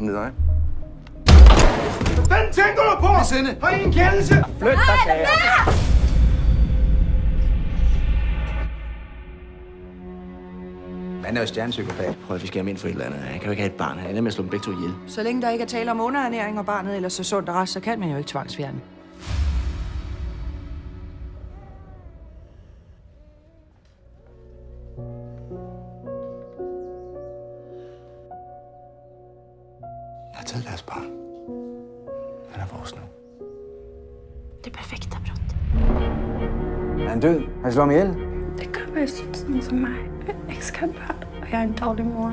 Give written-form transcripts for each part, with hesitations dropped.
Hvem er dig? Hvad fanden tænker du på? Sinde. Har I en kendelse? Flyt dig, sagde jeg. Han er jo stjernepsykopat. Prøv at vi skal have ham ind for et eller andet. Han kan jo ikke have et barn. Han ender med at slå dem begge to ihjel. Så længe der ikke er tale om underernæring og barnet ellers så sundt og rask, så kan man jo ikke tvangsfjerne. Jeg har taget deres barn. Han er vores nu. Det perfekta brott. Er han død? Har han slået ham ihjel? Det kan vara sånt som mig. Jag älskar barn och jag är en dålig mor.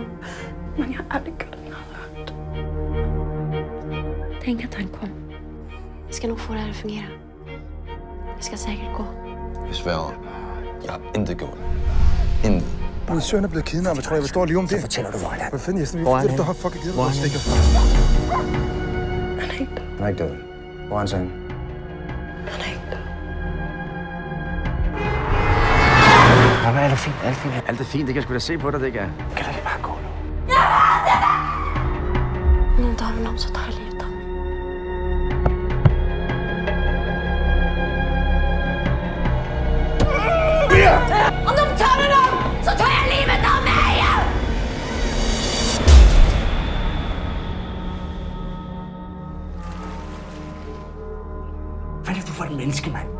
Men jag har aldrig kunnat något. Tänk att han kom. Jag ska nog få det här att fungera. Det ska säkert gå. Jeg sværger. Jeg har intet gjort. Intet. Min søn er blevet kidnappet, tror jeg. Hvad står lige om det? Så fortæller du, hvor han er. Hvad fanden, Jesper? Hvor er han? Du har fucking givet Hvor er mig han? stikker fra. Han är inte. Han er ikke død. Hvor er han så henne? Han är inte. Jamen, alt er fint. Alt er fint. Alt er fint. Det kan jeg sgu da se på dig, det ikke er. Kan du ikke bare gå nu? Någon tar honom så tar jag livet av mig. Om de tar honom så tar jag livet av mig! Hvad er det, du for et menneske, mand?